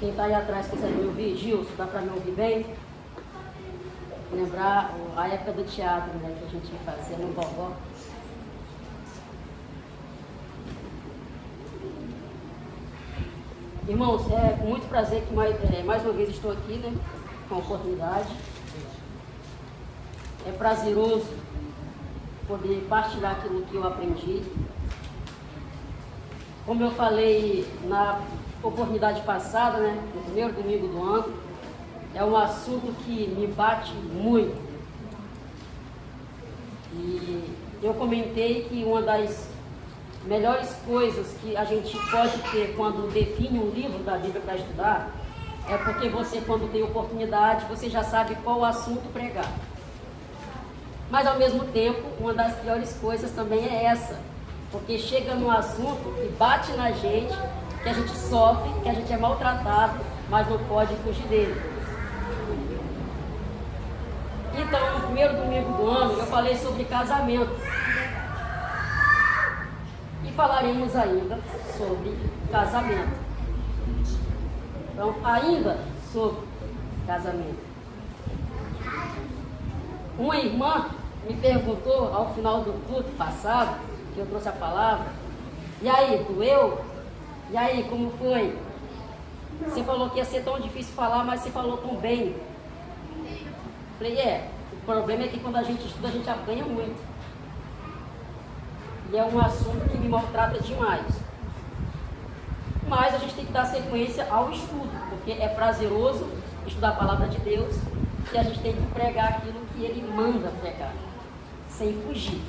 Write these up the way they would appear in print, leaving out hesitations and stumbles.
Quem está aí atrás consegue me ouvir? Gilson, dá para me ouvir bem? Lembrar a época do teatro, né, que a gente fazia no Gogó. Irmãos, é com muito prazer que mais uma vez estou aqui, né, com a oportunidade. É prazeroso poder partilhar aquilo que eu aprendi. Como eu falei na oportunidade passada, né, no primeiro domingo do ano, é um assunto que me bate muito. E eu comentei que uma das melhores coisas que a gente pode ter quando define um livro da Bíblia para estudar é porque você, quando tem oportunidade, você já sabe qual o assunto pregar. Mas, ao mesmo tempo, uma das piores coisas também é essa, porque chega num assunto que bate na gente, que a gente sofre, que a gente é maltratado, mas não pode fugir dele. Então, no primeiro domingo do ano, eu falei sobre casamento. E falaremos ainda sobre casamento. Então, ainda sobre casamento. Uma irmã me perguntou ao final do culto passado, que eu trouxe a palavra, e aí, doeu? E aí, como foi? Você falou que ia ser tão difícil falar, mas você falou tão bem. Falei, o problema é que quando a gente estuda, a gente apanha muito. E é um assunto que me maltrata demais. Mas a gente tem que dar sequência ao estudo, porque é prazeroso estudar a palavra de Deus e a gente tem que pregar aquilo que Ele manda pregar, sem fugir.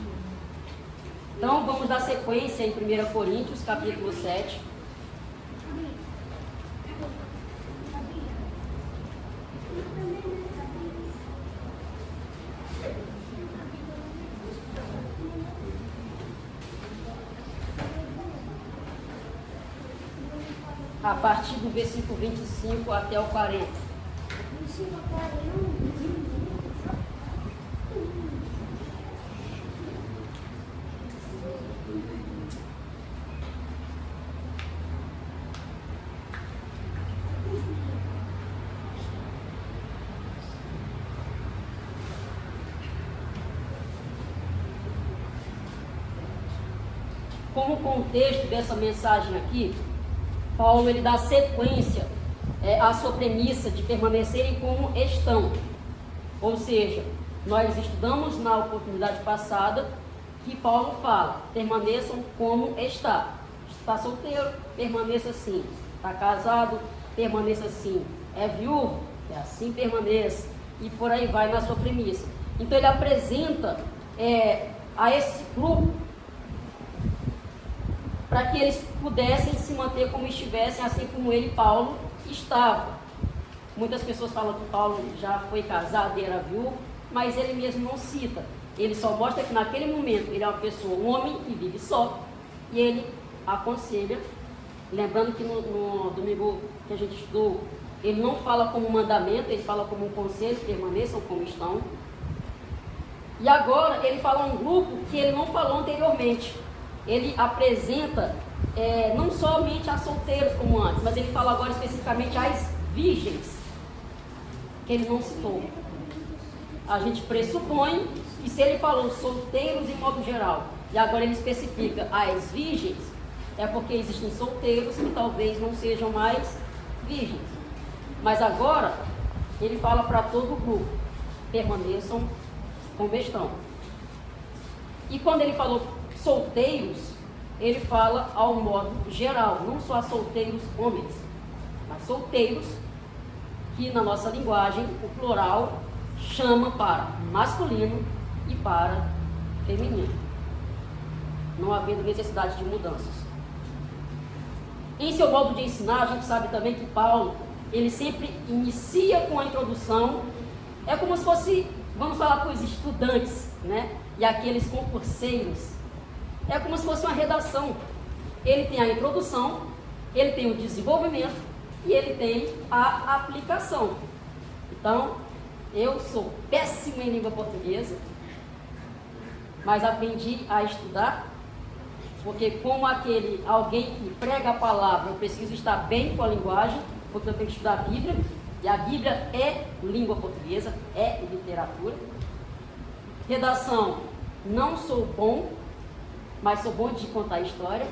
Então vamos dar sequência em 1 Coríntios, capítulo 7. A partir do versículo 25 até o 40. Como contexto dessa mensagem aqui, Paulo ele dá sequência à sua premissa de permanecerem como estão. Ou seja, nós estudamos na oportunidade passada que Paulo fala, permaneçam como está. Está solteiro, permaneça assim. Está casado, permaneça assim. É viúvo, é assim permaneça. E por aí vai na sua premissa. Então ele apresenta a esse grupo para que eles pudessem se manter como estivessem, assim como ele, Paulo, estava. Muitas pessoas falam que Paulo já foi casado e era viúvo, mas ele mesmo não cita. Ele só mostra que naquele momento ele é uma pessoa, um homem que vive só, e ele aconselha, lembrando que no domingo que a gente estudou, ele não fala como mandamento, ele fala como um conselho, permaneçam como estão. E agora ele fala um grupo que ele não falou anteriormente. Ele apresenta não somente a solteiros como antes, mas ele fala agora especificamente às virgens, que ele não citou. A gente pressupõe que se ele falou solteiros em modo geral, e agora ele especifica as virgens, é porque existem solteiros que talvez não sejam mais virgens. Mas agora ele fala para todo o grupo, permaneçam como estão. E quando ele falou solteiros, ele fala ao modo geral, não só solteiros homens, mas solteiros que na nossa linguagem, o plural, chama para masculino e para feminino, não havendo necessidade de mudanças. Em seu modo de ensinar, a gente sabe também que Paulo, ele sempre inicia com a introdução, é como se fosse, vamos falar para os estudantes, né? E aqueles concurseiros, é como se fosse uma redação. Ele tem a introdução, ele tem o desenvolvimento e ele tem a aplicação. Então, eu sou péssimo em língua portuguesa, mas aprendi a estudar, porque como alguém que prega a palavra, eu preciso estar bem com a linguagem, porque eu tenho que estudar a Bíblia, e a Bíblia é língua portuguesa, é literatura. Redação, não sou bom, mas sou bom de contar história.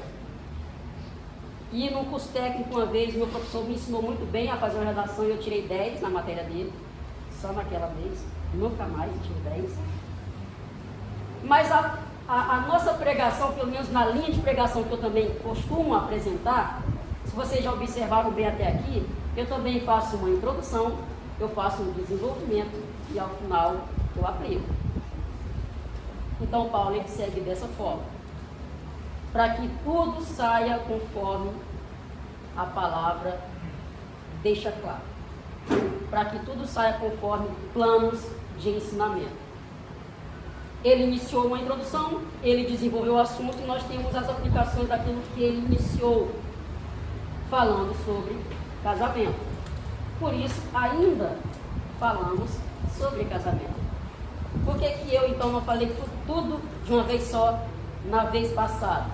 E no curso técnico, uma vez, meu professor me ensinou muito bem a fazer uma redação e eu tirei 10 na matéria dele, só naquela vez, nunca mais eu tirei 10. Mas a nossa pregação, pelo menos na linha de pregação que eu também costumo apresentar, se vocês já observaram bem até aqui, eu também faço uma introdução, eu faço um desenvolvimento e ao final eu aplico. Então Paulo ele segue dessa forma, para que tudo saia conforme a palavra deixa claro, para que tudo saia conforme planos de ensinamento. Ele iniciou uma introdução, ele desenvolveu o assunto e nós temos as aplicações daquilo que ele iniciou, falando sobre casamento. Por isso, ainda falamos sobre casamento. Por que que eu, então, não falei tudo de uma vez só na vez passada?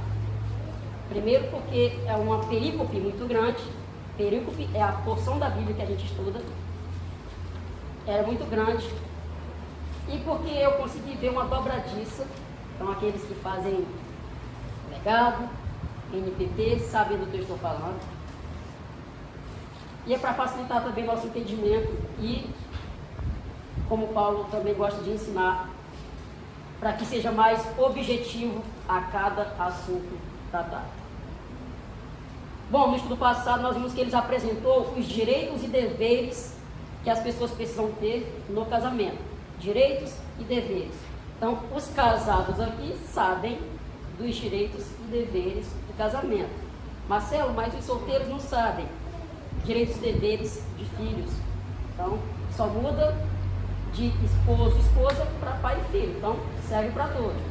Primeiro porque é uma perícope muito grande. Perícope é a porção da Bíblia que a gente estuda. É muito grande. E porque eu consegui ver uma dobradiça. Então, aqueles que fazem legado, NPT, sabem do que eu estou falando. E é para facilitar também nosso entendimento e, como Paulo também gosta de ensinar, para que seja mais objetivo a cada assunto tratado. Bom, no estudo passado nós vimos que ele apresentou os direitos e deveres que as pessoas precisam ter no casamento. Direitos e deveres. Então, os casados aqui sabem dos direitos e deveres do casamento. Marcelo, mas os solteiros não sabem. Direitos e deveres de filhos. Então, só muda de esposo e esposa para pai e filho. Então, serve para todos.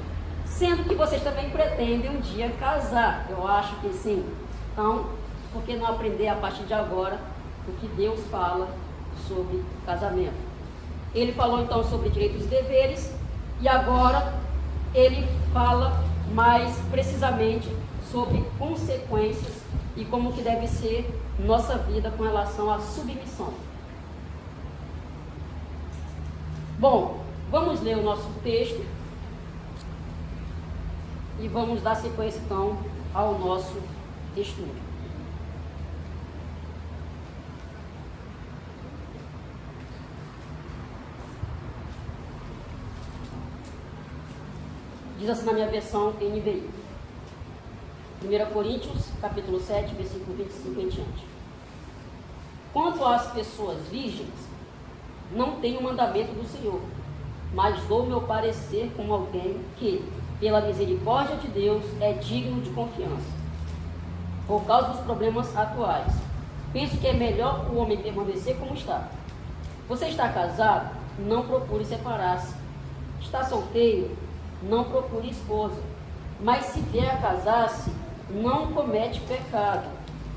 Sendo que vocês também pretendem um dia casar. Eu acho que sim. Então, por que não aprender a partir de agora o que Deus fala sobre casamento? Ele falou então sobre direitos e deveres. E agora ele fala mais precisamente sobre consequências e como que deve ser nossa vida com relação à submissão. Bom, vamos ler o nosso texto e vamos dar sequência então ao nosso estudo. Diz assim na minha versão NVI. 1 Coríntios, capítulo 7, versículo 25 em diante. Quanto às pessoas virgens, não tenho mandamento do Senhor, mas dou meu parecer como alguém que, pela misericórdia de Deus, é digno de confiança. Por causa dos problemas atuais, penso que é melhor o homem permanecer como está. Você está casado? Não procure separar-se. Está solteiro? Não procure esposa. Mas se vier a casar-se, não comete pecado.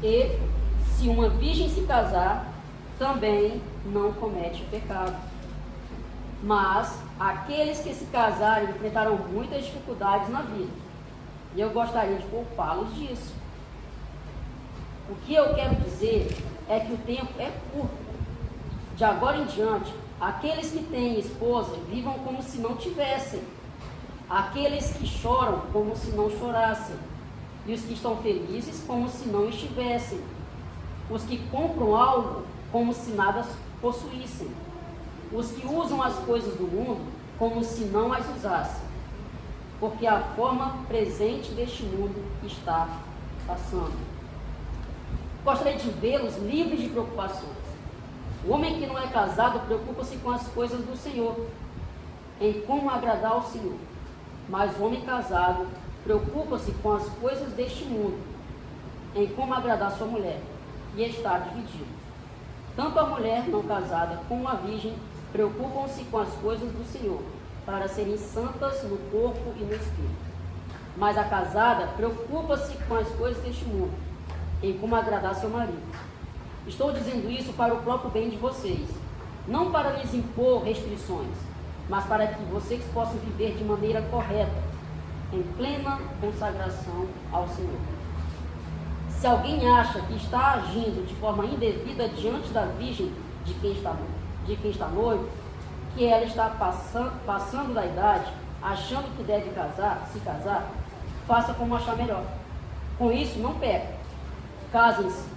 E se uma virgem se casar, também não comete pecado. Mas aqueles que se casarem enfrentarão muitas dificuldades na vida. E eu gostaria de poupá-los disso. O que eu quero dizer é que o tempo é curto. De agora em diante, aqueles que têm esposa vivam como se não tivessem. Aqueles que choram como se não chorassem. E os que estão felizes como se não estivessem. Os que compram algo como se nada possuíssem. Os que usam as coisas do mundo como se não as usassem. Porque a forma presente deste mundo está passando. Gostaria de vê-los livres de preocupações. O homem que não é casado preocupa-se com as coisas do Senhor, em como agradar ao Senhor. Mas o homem casado preocupa-se com as coisas deste mundo, em como agradar sua mulher, e está dividido. Tanto a mulher não casada como a virgem preocupam-se com as coisas do Senhor, para serem santas no corpo e no espírito. Mas a casada preocupa-se com as coisas deste mundo, em como agradar seu marido. Estou dizendo isso para o próprio bem de vocês, não para lhes impor restrições, mas para que vocês possam viver de maneira correta, em plena consagração ao Senhor. Se alguém acha que está agindo de forma indevida diante da virgem de quem está noivo, que ela está passando da idade, achando que deve se casar, faça como achar melhor. Com isso, não peca. Casem-se.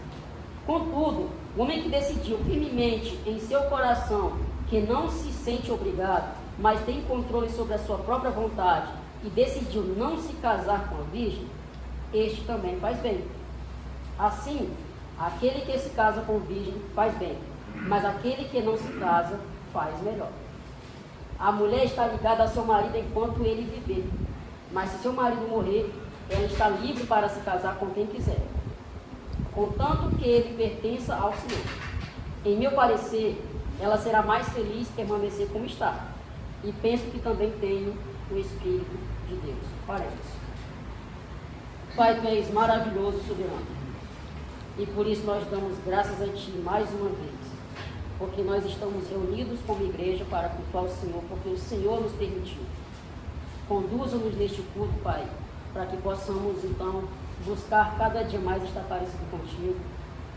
Contudo, o homem que decidiu firmemente em seu coração que não se sente obrigado, mas tem controle sobre a sua própria vontade e decidiu não se casar com a virgem, este também faz bem. Assim, aquele que se casa com virgem faz bem, mas aquele que não se casa faz melhor. A mulher está ligada a seu marido enquanto ele viver, mas se seu marido morrer, ela está livre para se casar com quem quiser, contanto que ele pertença ao Senhor. Em meu parecer, ela será mais feliz permanecer como está, e penso que também tenho o Espírito de Deus. Oremos. Pai, Tu és maravilhoso e soberano, e por isso nós damos graças a Ti mais uma vez, porque nós estamos reunidos como igreja para cultuar o Senhor, porque o Senhor nos permitiu. Conduza-nos neste culto, Pai, para que possamos então buscar cada dia mais estar parecido contigo,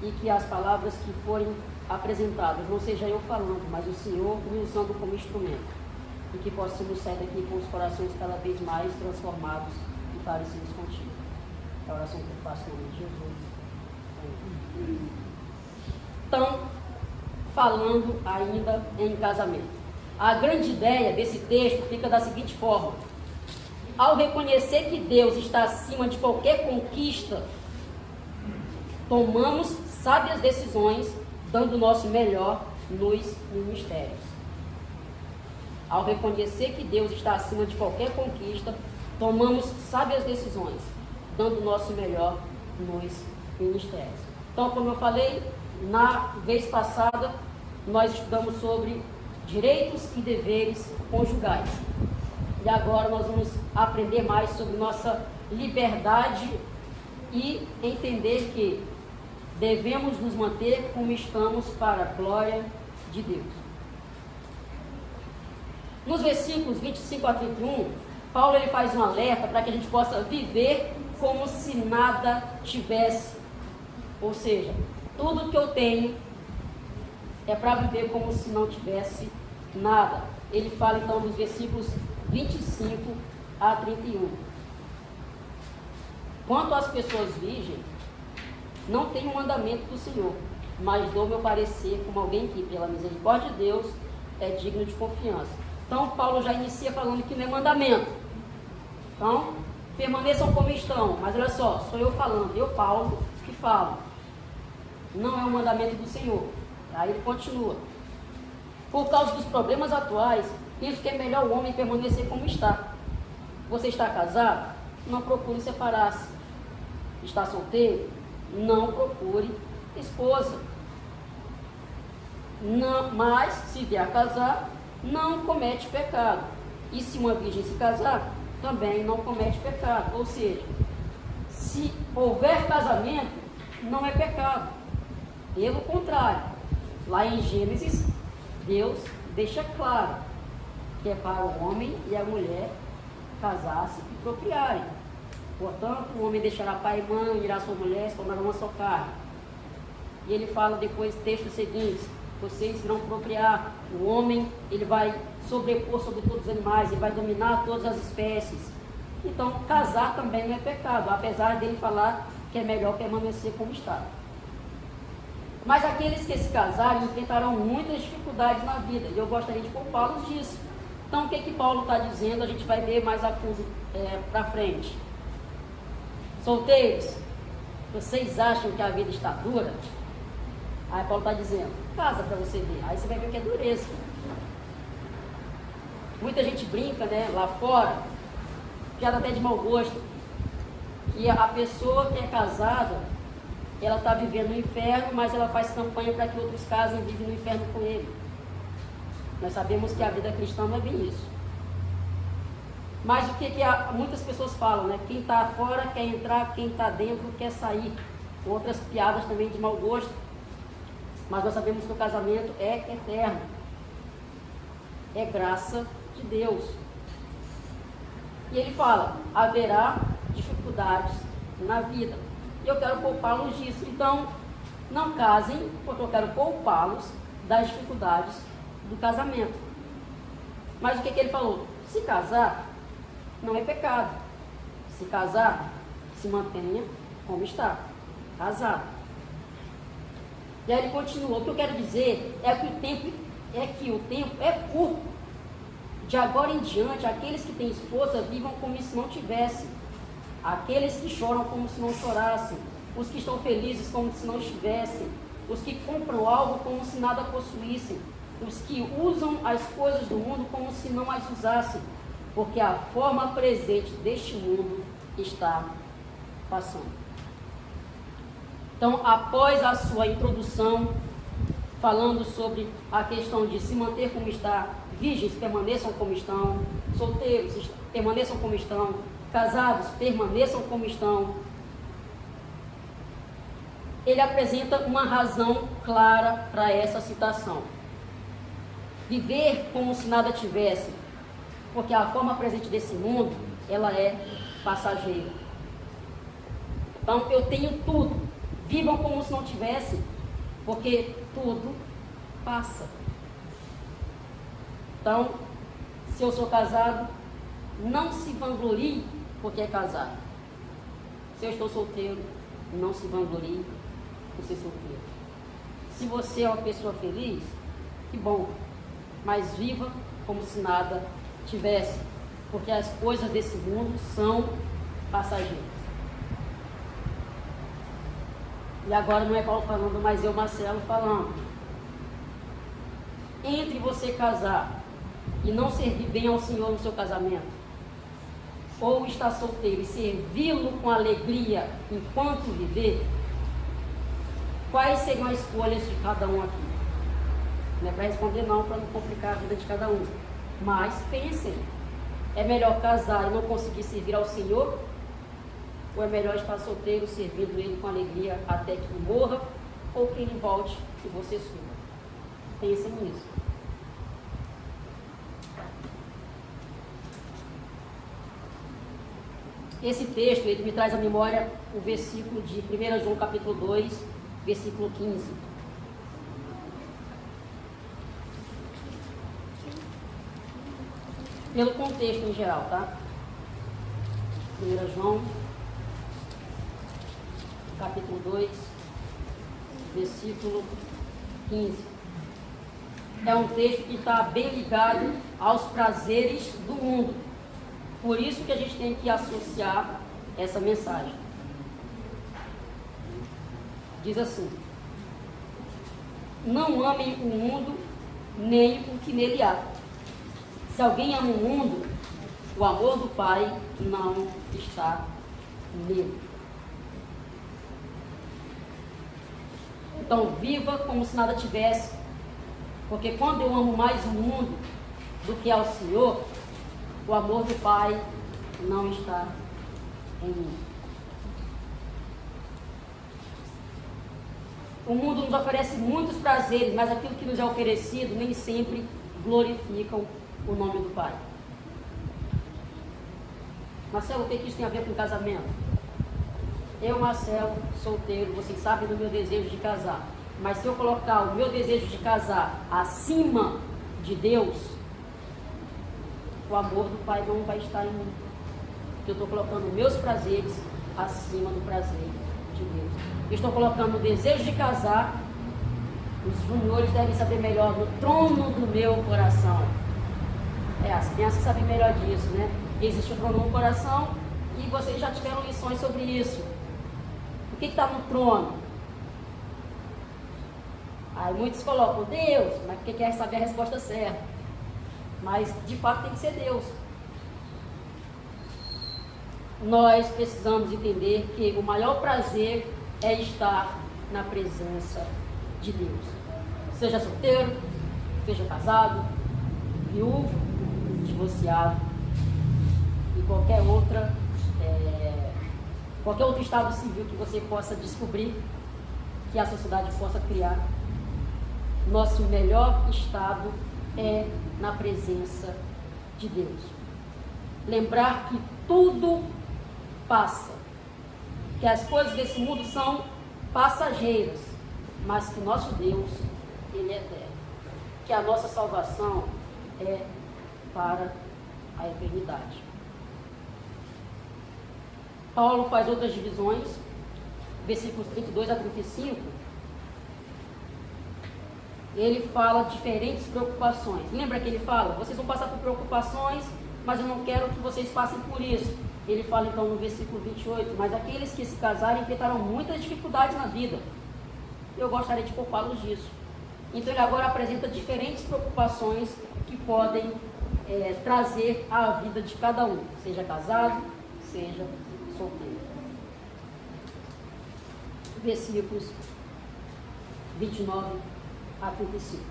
e que as palavras que forem apresentadas não seja eu falando, mas o Senhor me usando como instrumento, e que possamos sair daqui com os corações cada vez mais transformados e parecidos contigo. É a oração que eu faço no nome de Jesus. Amém. Então, falando ainda em casamento, a grande ideia desse texto fica da seguinte forma: ao reconhecer que Deus está acima de qualquer conquista, tomamos sábias decisões, dando o nosso melhor nos ministérios. Ao reconhecer que Deus está acima de qualquer conquista, tomamos sábias decisões, dando o nosso melhor nos ministérios. Então, como eu falei, na vez passada, nós estudamos sobre direitos e deveres conjugais. E agora nós vamos aprender mais sobre nossa liberdade e entender que devemos nos manter como estamos para a glória de Deus. Nos versículos 25 a 31, Paulo ele faz um alerta para que a gente possa viver como se nada tivesse. Ou seja, tudo que eu tenho é para viver como se não tivesse nada. Ele fala então nos versículos 25 a 31. Quanto às pessoas virgens, não tenho um mandamento do Senhor, mas dou meu parecer como alguém que, pela misericórdia de Deus, é digno de confiança. Então, Paulo já inicia falando que não é mandamento. Então, permaneçam como estão. Mas olha só, sou eu falando, eu, Paulo, que falo. Não é um mandamento do Senhor. Aí ele continua. Por causa dos problemas atuais, penso que é melhor o homem permanecer como está. Você está casado? Não procure separar-se. Está solteiro? Não procure esposa. Não, mas, se vier a casar, não comete pecado. E se uma virgem se casar, também não comete pecado. Ou seja, se houver casamento, não é pecado. Pelo contrário, lá em Gênesis, Deus deixa claro que é para o homem e a mulher casar-se e procriarem. Portanto, o homem deixará pai e mãe, irá sua mulher, se tornarão uma só carne. E ele fala depois, texto seguinte: vocês irão procriar. O homem, ele vai sobrepor sobre todos os animais, ele vai dominar todas as espécies. Então, casar também não é pecado, apesar dele falar que é melhor permanecer como está. Mas aqueles que se casarem enfrentarão muitas dificuldades na vida, e eu gostaria de poupá-los disso. Então, o que Paulo está dizendo, a gente vai ver mais a fundo para frente. Solteiros, vocês acham que a vida está dura? Aí Paulo está dizendo, casa para você ver. Aí você vai ver que é dureza. Muita gente brinca, né, lá fora, piada até de mau gosto, que a pessoa que é casada, ela está vivendo no inferno, mas ela faz campanha para que outros casem e vivem no inferno com ele. Nós sabemos que a vida cristã não é bem isso. Mas o que muitas pessoas falam, né? Quem está fora quer entrar, quem está dentro quer sair. Outras piadas também de mau gosto. Mas nós sabemos que o casamento é eterno. É graça de Deus. E ele fala, haverá dificuldades na vida. e eu quero poupá-los disso. Então, não casem, porque eu quero poupá-los das dificuldades do casamento. Mas o que ele falou? Se casar, não é pecado. Se casar, se mantenha como está, casado. E aí ele continuou. O que eu quero dizer é que o tempo é curto. De agora em diante, aqueles que têm esposa vivam como se não tivessem. Aqueles que choram como se não chorassem. Os que estão felizes como se não estivessem. Os que compram algo como se nada possuíssem. Os que usam as coisas do mundo como se não as usassem. Porque a forma presente deste mundo está passando. Então, após a sua introdução, falando sobre a questão de se manter como está, virgens permaneçam como estão, solteiros permaneçam como estão, casados permaneçam como estão, ele apresenta uma razão clara para essa citação. Viver como se nada tivesse, porque a forma presente desse mundo, ela é passageira. Então, eu tenho tudo. Vivam como se não tivesse, porque tudo passa. Então, se eu sou casado, não se vanglorie porque é casado. Se eu estou solteiro, não se vanglorie por ser solteiro. Se você é uma pessoa feliz, que bom, mas viva como se nada tivesse, porque as coisas desse mundo são passageiras. E agora não é Paulo falando, mas eu, Marcelo, falando. Entre você casar e não servir bem ao Senhor no seu casamento, ou estar solteiro e servi-lo com alegria enquanto viver, quais seriam as escolhas de cada um aqui? Não é para responder não, para não complicar a vida de cada um. Mas pensem, é melhor casar e não conseguir servir ao Senhor? Ou é melhor estar solteiro, servindo Ele com alegria até que morra, ou que Ele volte e você suba? Pensem nisso. Esse texto, ele me traz à memória o versículo de 1 João capítulo 2, versículo 15. Pelo contexto em geral, tá? 1 João capítulo 2, versículo 15. É um texto que está bem ligado aos prazeres do mundo. Por isso que a gente tem que associar essa mensagem. Diz assim: não amem o mundo, nem o que nele há. Se alguém ama o mundo, o amor do Pai não está nele. Então, viva como se nada tivesse, porque quando eu amo mais o mundo do que ao Senhor, o amor do Pai não está em mim. O mundo nos oferece muitos prazeres, mas aquilo que nos é oferecido nem sempre glorificam o nome do Pai. Marcelo, o que isso tem a ver com casamento? Eu, Marcelo, solteiro, vocês sabem do meu desejo de casar. Mas se eu colocar o meu desejo de casar acima de Deus, o amor do Pai não vai estar em mim. Eu estou colocando meus prazeres acima do prazer de Deus. Eu estou colocando o desejo de casar, os juniores devem saber melhor, no trono do meu coração. As crianças sabem melhor disso, né? Existe um trono no coração e vocês já tiveram lições sobre isso. O que está no trono? Aí muitos colocam Deus, mas porque quer saber a resposta certa. Mas de fato tem que ser Deus. Nós precisamos entender que o maior prazer é estar na presença de Deus. Seja solteiro, seja casado, viúvo, divorciado e qualquer outro estado civil que você possa descobrir, que a sociedade possa criar. Nosso melhor estado é na presença de Deus. Lembrar que tudo passa. que as coisas desse mundo são passageiras, mas que nosso Deus, Ele é eterno. Que a nossa salvação é para a eternidade. Paulo faz outras divisões, versículos 32 a 35. Ele fala diferentes preocupações. Lembra que ele fala, vocês vão passar por preocupações, mas eu não quero que vocês passem por isso. Ele fala então no versículo 28, mas aqueles que se casarem enfrentarão muitas dificuldades na vida. Eu gostaria de poupá-los disso. Então ele agora apresenta diferentes preocupações que podem trazer à vida de cada um, seja casado, seja solteiro. Versículos 29 a 35.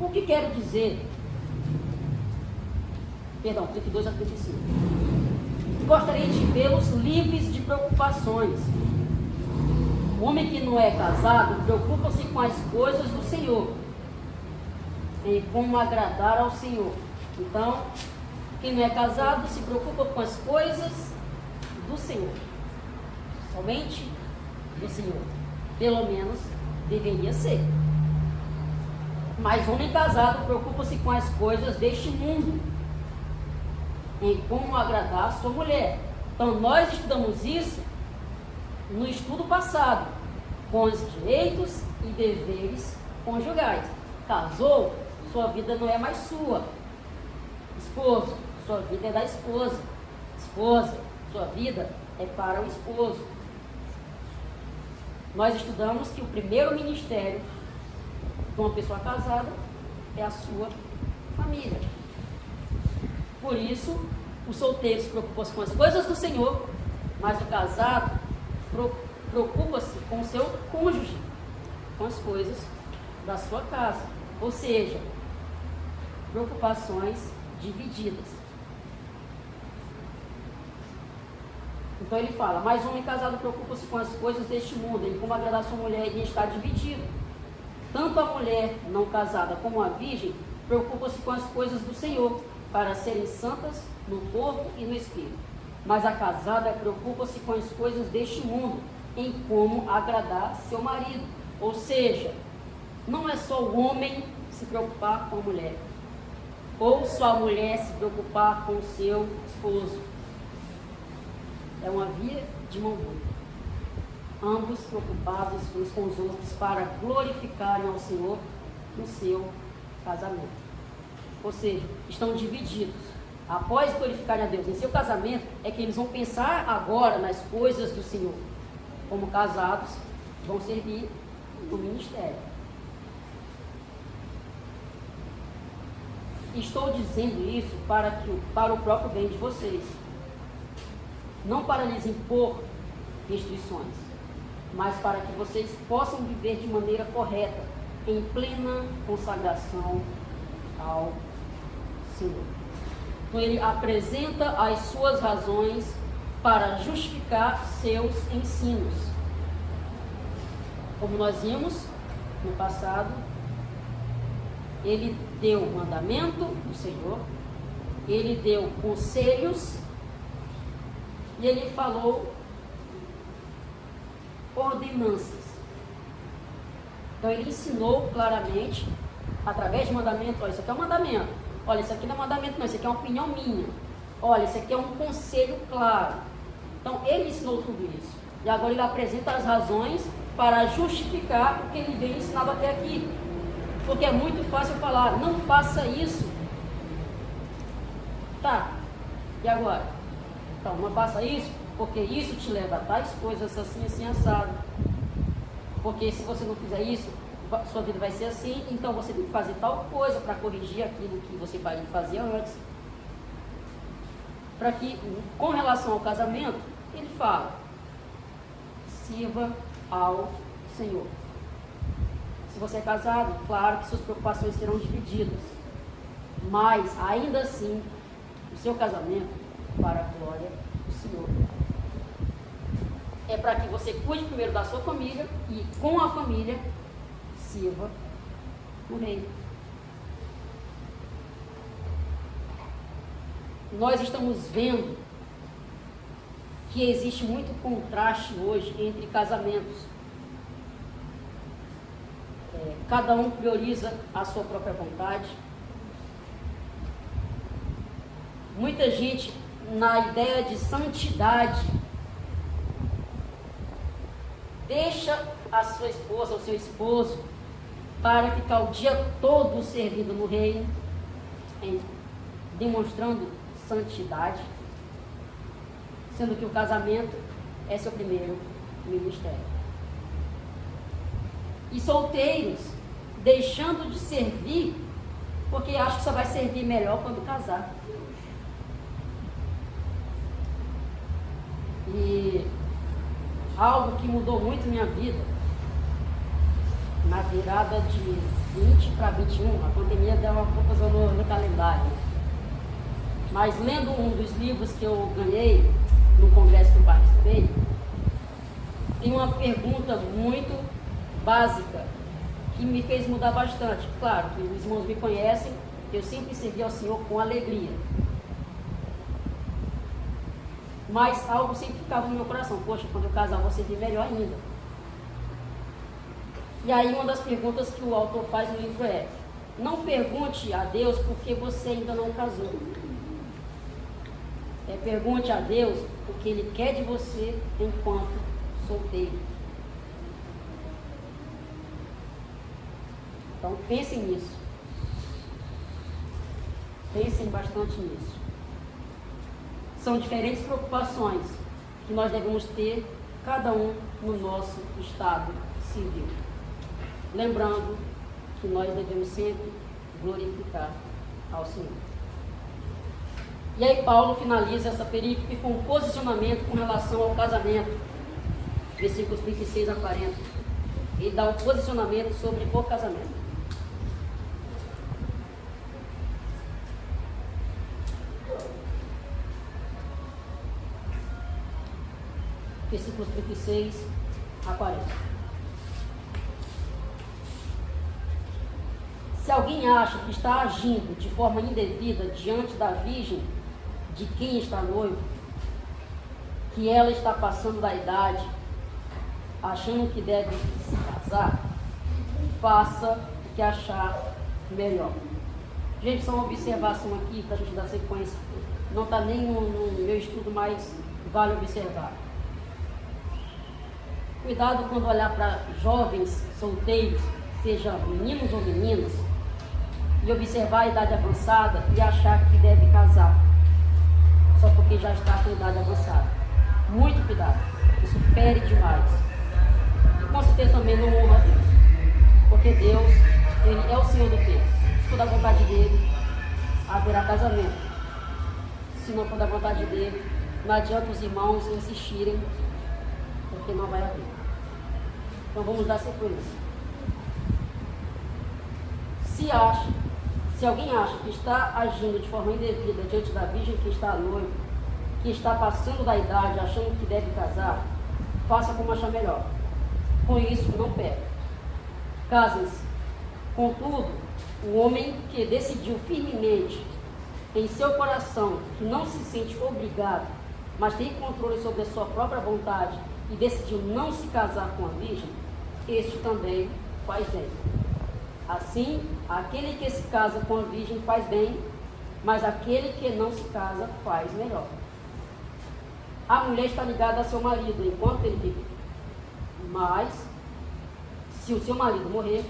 O que quero dizer? Perdão, 32 a 35. Gostaria de vê-los livres de preocupações. O homem que não é casado preocupa-se com as coisas do Senhor, em como agradar ao Senhor. Então, quem não é casado se preocupa com as coisas do Senhor, somente do Senhor. Pelo menos deveria ser. Mas o homem casado preocupa-se com as coisas deste mundo, em como agradar a sua mulher. Então nós estudamos isso no estudo passado, com os direitos e deveres conjugais. Casou, sua vida não é mais sua. Esposo, sua vida é da esposa. Esposa, sua vida é para o esposo. Nós estudamos que o primeiro ministério de uma pessoa casada é a sua família. Por isso, o solteiro se preocupa com as coisas do Senhor, mas o casado preocupa-se com o seu cônjuge, com as coisas da sua casa. Ou seja, preocupações divididas. Então ele fala, mas o homem casado preocupa-se com as coisas deste mundo, em como agradar sua mulher, e está dividido. Tanto a mulher não casada como a virgem preocupa-se com as coisas do Senhor, para serem santas no corpo e no espírito. Mas a casada preocupa-se com as coisas deste mundo, em como agradar seu marido. Ou seja, não é só o homem se preocupar com a mulher, ou só a mulher se preocupar com o seu esposo. É uma via de mão dupla. Ambos preocupados uns com os outros para glorificarem ao Senhor no seu casamento. Ou seja, estão divididos. Após glorificarem a Deus em seu casamento, é que eles vão pensar agora nas coisas do Senhor. Como casados, vão servir no ministério. Estou dizendo isso para o próprio bem de vocês. Não para lhes impor restrições, mas para que vocês possam viver de maneira correta, em plena consagração ao Senhor. Então ele apresenta as suas razões para justificar seus ensinos. Como nós vimos no passado, ele deu o mandamento do Senhor, ele deu conselhos e ele falou ordenanças. Então ele ensinou claramente, através de mandamento, olha, isso aqui é um mandamento, olha, isso aqui não é mandamento não, isso aqui é uma opinião minha, olha, isso aqui é um conselho claro. Então ele ensinou tudo isso, e agora ele apresenta as razões para justificar o que ele vem ensinado até aqui, porque é muito fácil falar, não faça isso, tá, e agora? Então não faça isso, porque isso te leva a tais coisas assim, assim, assado, porque se você não fizer isso, sua vida vai ser assim, então você tem que fazer tal coisa para corrigir aquilo que você fazia antes. Para que, com relação ao casamento, ele fala, sirva ao Senhor. Se você é casado, claro que suas preocupações serão divididas, mas ainda assim, o seu casamento para a glória do Senhor. É para que você cuide primeiro da sua família e com a família sirva o reino. Nós estamos vendo que existe muito contraste hoje entre casamentos. Cada um prioriza a sua própria vontade. Muita gente, na ideia de santidade, deixa a sua esposa ou seu esposo para ficar o dia todo servindo no reino, demonstrando santidade, sendo que o casamento é seu primeiro ministério. E solteiros deixando de servir porque acham que só vai servir melhor quando casar. E algo que mudou muito minha vida, na virada de 20 para 21, a pandemia deu uma confusão no calendário. Mas lendo um dos livros que eu ganhei no congresso que eu participei, tem uma pergunta muito básica que me fez mudar bastante. Claro que os irmãos me conhecem, eu sempre servi ao Senhor com alegria. Mas algo sempre ficava no meu coração: poxa, quando eu casar vou servir melhor ainda. E aí uma das perguntas que o autor faz no livro é: não pergunte a Deus porque você ainda não casou. Pergunte a Deus o que Ele quer de você enquanto solteiro. Então pensem nisso. Pensem bastante nisso. São diferentes preocupações que nós devemos ter, cada um no nosso estado civil. Lembrando que nós devemos sempre glorificar ao Senhor. E aí Paulo finaliza essa perícope com um posicionamento com relação ao casamento. Versículos 36 a 40. Ele dá um posicionamento sobre o casamento. Versículos 36 a 40. Se alguém acha que está agindo de forma indevida diante da virgem de quem está noivo, que ela está passando da idade, achando que deve se casar, faça o que achar melhor. Gente, só uma observação aqui para a gente dar sequência. Não está nem no meu estudo, mas vale observar. Cuidado quando olhar para jovens solteiros, seja meninos ou meninas, e observar a idade avançada e achar que deve casar, só porque já está com idade avançada. Muito cuidado, isso fere demais. E com certeza também não honra a Deus, porque Deus, Ele é o Senhor do tempo. Se for da vontade dEle, haverá casamento. Se não for da vontade dEle, não adianta os irmãos insistirem, porque não vai haver. Então vamos dar sequência. Se alguém acha que está agindo de forma indevida diante da virgem que está noiva, que está passando da idade, achando que deve casar, faça como achar melhor. Com isso, não peque. Casem-se. Contudo, o homem que decidiu firmemente em seu coração que não se sente obrigado, mas tem controle sobre a sua própria vontade e decidiu não se casar com a virgem, este também faz bem. Assim, aquele que se casa com a virgem faz bem, mas aquele que não se casa faz melhor. A mulher está ligada a seu marido enquanto ele vive, mas se o seu marido morrer,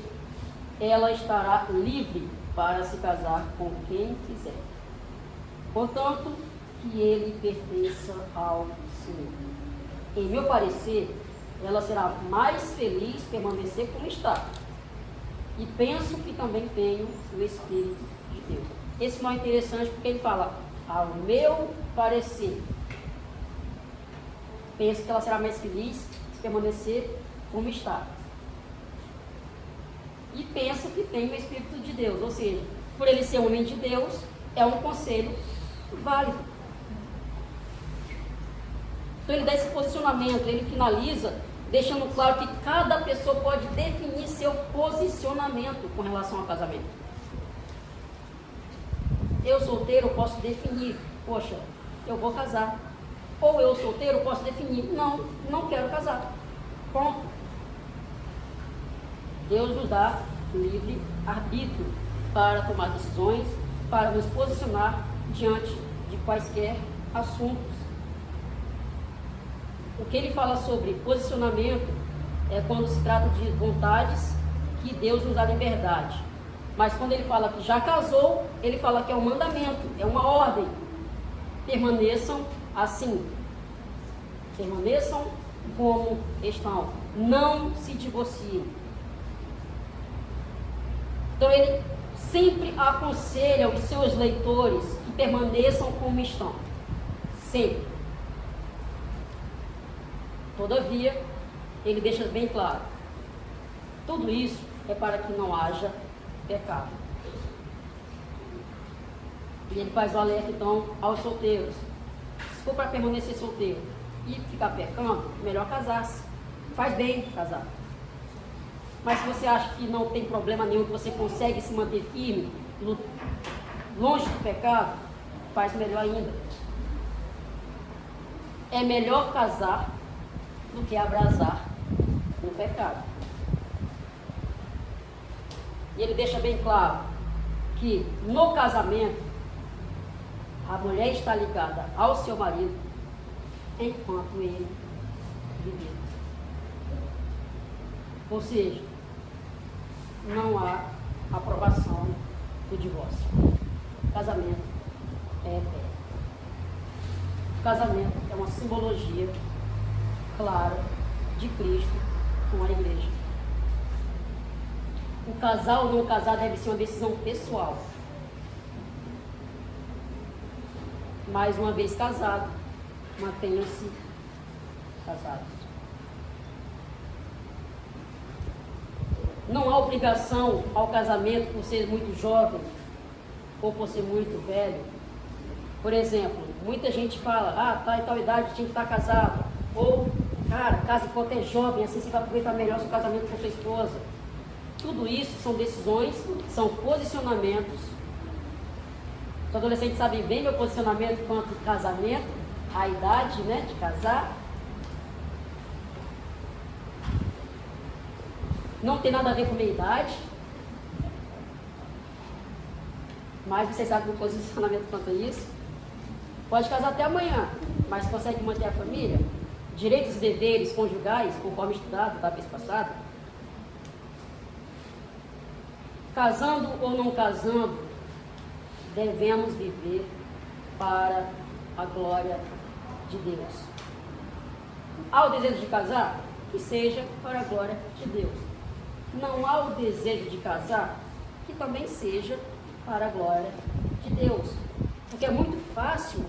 ela estará livre para se casar com quem quiser, contanto que ele pertença ao Senhor. Em meu parecer, ela será mais feliz permanecer como está. E penso que também tenho o Espírito de Deus. Esse não é interessante porque ele fala, ao meu parecer. Penso que ela será mais feliz se permanecer como está. E penso que tem o Espírito de Deus. Ou seja, por ele ser homem de Deus, é um conselho válido. Então ele dá esse posicionamento, ele finaliza deixando claro que cada pessoa pode definir seu posicionamento com relação ao casamento. Eu solteiro posso definir, poxa, eu vou casar. Ou eu solteiro posso definir, não quero casar. Ponto. Deus nos dá livre arbítrio para tomar decisões, para nos posicionar diante de quaisquer assuntos. O que ele fala sobre posicionamento é quando se trata de vontades que Deus nos dá liberdade. Mas quando ele fala que já casou, ele fala que é um mandamento, é uma ordem. Permaneçam assim. Permaneçam como estão. Não se divorciem. Então ele sempre aconselha os seus leitores que permaneçam como estão. Sempre. Todavia, ele deixa bem claro. Tudo isso é para que não haja pecado. E ele faz o alerta então aos solteiros. Se for para permanecer solteiro e ficar pecando, melhor casar-se. Faz bem casar. Mas se você acha que não tem problema nenhum, que você consegue se manter firme, longe do pecado, faz melhor ainda. É melhor casar do que abrasar no pecado. E ele deixa bem claro que no casamento a mulher está ligada ao seu marido enquanto ele viver. Ou seja, não há aprovação do divórcio. O casamento é eterno. O casamento é uma simbologia clara de Cristo com a igreja. O casar ou não casar deve ser uma decisão pessoal. Mas uma vez casado, mantenham-se casados. Não há obrigação ao casamento por ser muito jovem ou por ser muito velho. Por exemplo, muita gente fala, tá em tal idade, tinha que estar casado. Ou, cara, casa enquanto é jovem, assim você vai aproveitar melhor seu casamento com sua esposa. Tudo isso são decisões, são posicionamentos. Os adolescentes sabem bem meu posicionamento quanto ao casamento, a idade, né, de casar. Não tem nada a ver com minha idade. Mas vocês sabem meu posicionamento quanto a isso. Pode casar até amanhã, mas consegue manter a família? Direitos e deveres conjugais, conforme estudado da vez passada. Casando ou não casando, devemos viver para a glória de Deus. Há o desejo de casar? Que seja para a glória de Deus. Não há o desejo de casar? Que também seja para a glória de Deus. Porque é muito fácil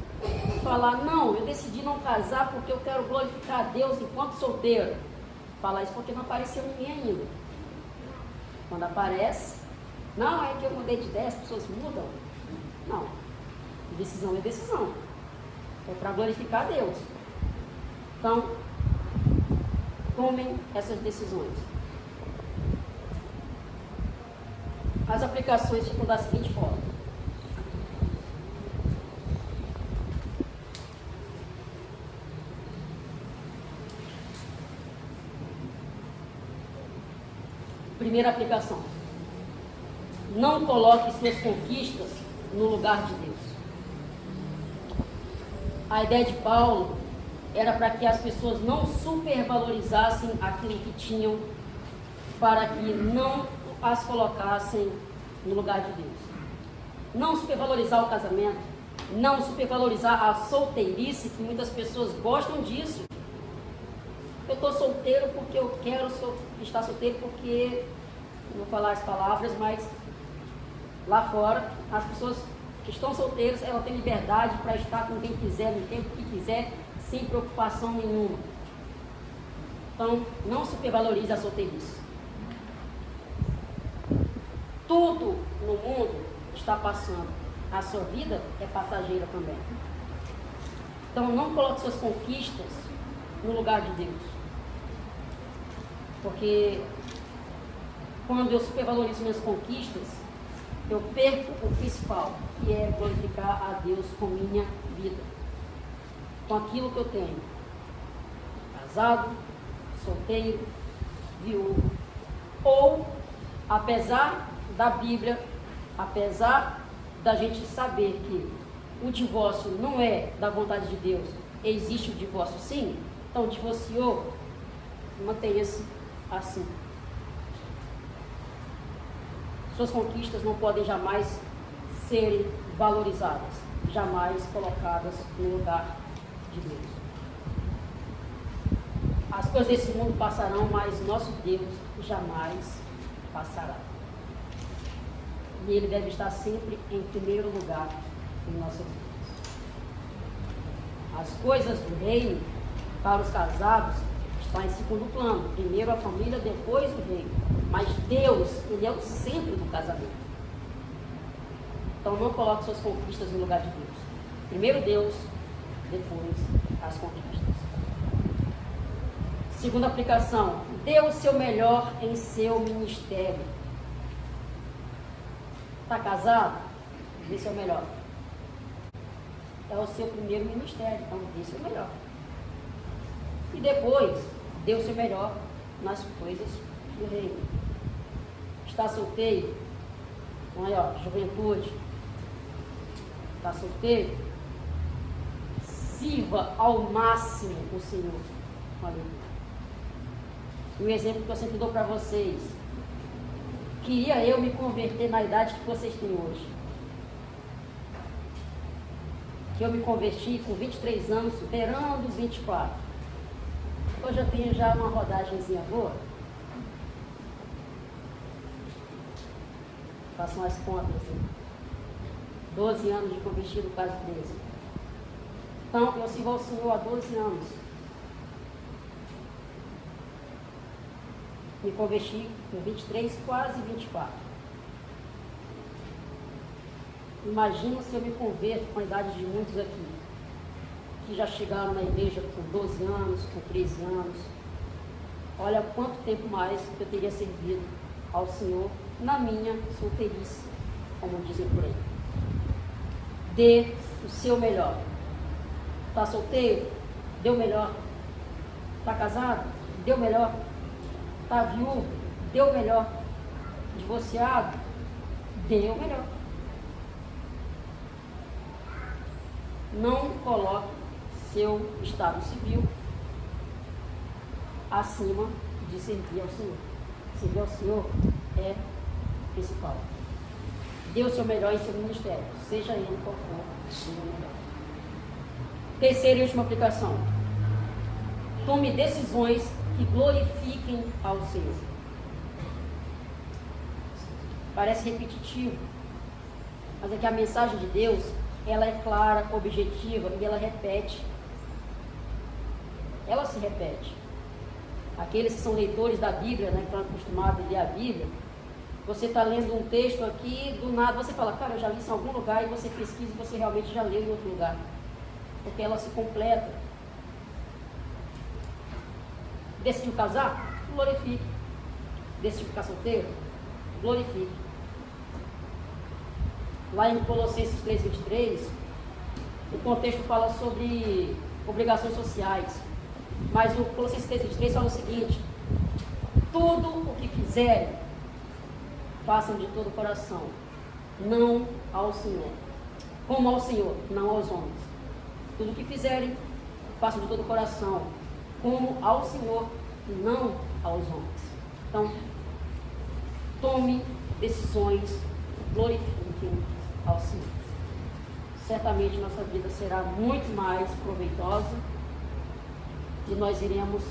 falar, não, eu decidi não casar porque eu quero glorificar a Deus enquanto solteiro. Falar isso porque não apareceu ninguém ainda. Quando aparece, não, é que eu mudei de ideia, as pessoas mudam. Não, decisão é decisão. É para glorificar a Deus. Então, tomem essas decisões. As aplicações ficam da seguinte forma. Primeira aplicação. Não coloque suas conquistas no lugar de Deus. A ideia de Paulo era para que as pessoas não supervalorizassem aquilo que tinham, para que não as colocassem no lugar de Deus. Não supervalorizar o casamento, não supervalorizar a solteirice, que muitas pessoas gostam disso. Eu estou solteiro porque eu quero estar solteiro porque, não vou falar as palavras, mas lá fora, as pessoas que estão solteiras, elas têm liberdade para estar com quem quiser, no tempo que quiser, sem preocupação nenhuma. Então, não supervalorize a solteirice. Tudo no mundo está passando. A sua vida é passageira também. Então, não coloque suas conquistas no lugar de Deus. Porque quando eu supervalorizo minhas conquistas, eu perco o principal, que é glorificar a Deus com minha vida. com aquilo que eu tenho. Casado, solteiro, viúvo. Ou, apesar da Bíblia, apesar da gente saber que o divórcio não é da vontade de Deus, existe o divórcio sim, então divorciou, mantenha-se assim. Suas conquistas não podem jamais serem valorizadas, jamais colocadas no lugar de Deus. As coisas desse mundo passarão, mas nosso Deus jamais passará. E Ele deve estar sempre em primeiro lugar em nossas vidas. As coisas do reino, para os casados, estão em segundo plano. Primeiro a família, depois o reino. Mas Deus, Ele é o centro do casamento. Então não coloque suas conquistas no lugar de Deus. Primeiro Deus, depois as conquistas. Segunda aplicação, dê o seu melhor em seu ministério. Está casado? Dê seu melhor. É o seu primeiro ministério, então dê seu melhor. E depois, dê o seu melhor nas coisas do reino. Está solteiro? Então aí, ó, juventude. Está solteiro? Sirva ao máximo o Senhor. Aleluia. E o exemplo que eu sempre dou para vocês. Queria eu me converter na idade que vocês têm hoje. Que eu me converti com 23 anos, superando os 24. Hoje eu tenho já uma rodagemzinha boa. Façam as contas. 12 anos de convertido, quase 13. Então, eu sirvo ao Senhor há 12 anos. Me converti com 23, quase 24. Imagina se eu me converto com a idade de muitos aqui, que já chegaram na igreja com 12 anos, com 13 anos. Olha quanto tempo mais que eu teria servido ao Senhor na minha solteirice, como dizem por aí. Dê o seu melhor. Está solteiro? Dê o melhor. Está casado? Dê o melhor. Está viúvo? Dê o melhor. Divorciado? Dê o melhor. Não coloque seu estado civil acima de servir ao Senhor. Servir ao Senhor é principal. Dê o seu melhor em seu ministério, seja ele qual for o seu melhor. Terceira e última aplicação. Tome decisões que glorifiquem ao Senhor. Parece repetitivo, mas é que a mensagem de Deus, ela é clara, objetiva e ela repete. Ela se repete. Aqueles que são leitores da Bíblia, né, que estão acostumados a ler a Bíblia, você está lendo um texto aqui, do nada você fala, cara, eu já li isso em algum lugar, e você pesquisa e você realmente já leu em outro lugar. Porque ela se completa. Decidiu casar? Glorifique. Decidiu ficar solteiro? Glorifique. Lá em Colossenses 3:23, o contexto fala sobre obrigações sociais. Mas o Colossenses 3:23 fala o seguinte: tudo o que fizerem, façam de todo o coração, não ao Senhor. Como ao Senhor, não aos homens. Tudo o que fizerem, façam de todo o coração, como ao Senhor e não aos homens. Então, tome decisões, glorifiquem ao Senhor. Certamente nossa vida será muito mais proveitosa e nós iremos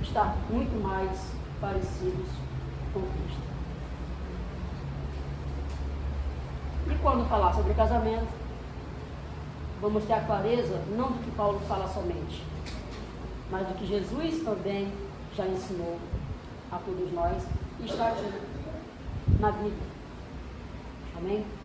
estar muito mais parecidos com Cristo. E quando falar sobre casamento, vamos ter a clareza não do que Paulo fala somente, mas do que Jesus também já ensinou a todos nós e está aqui na Bíblia. Amém?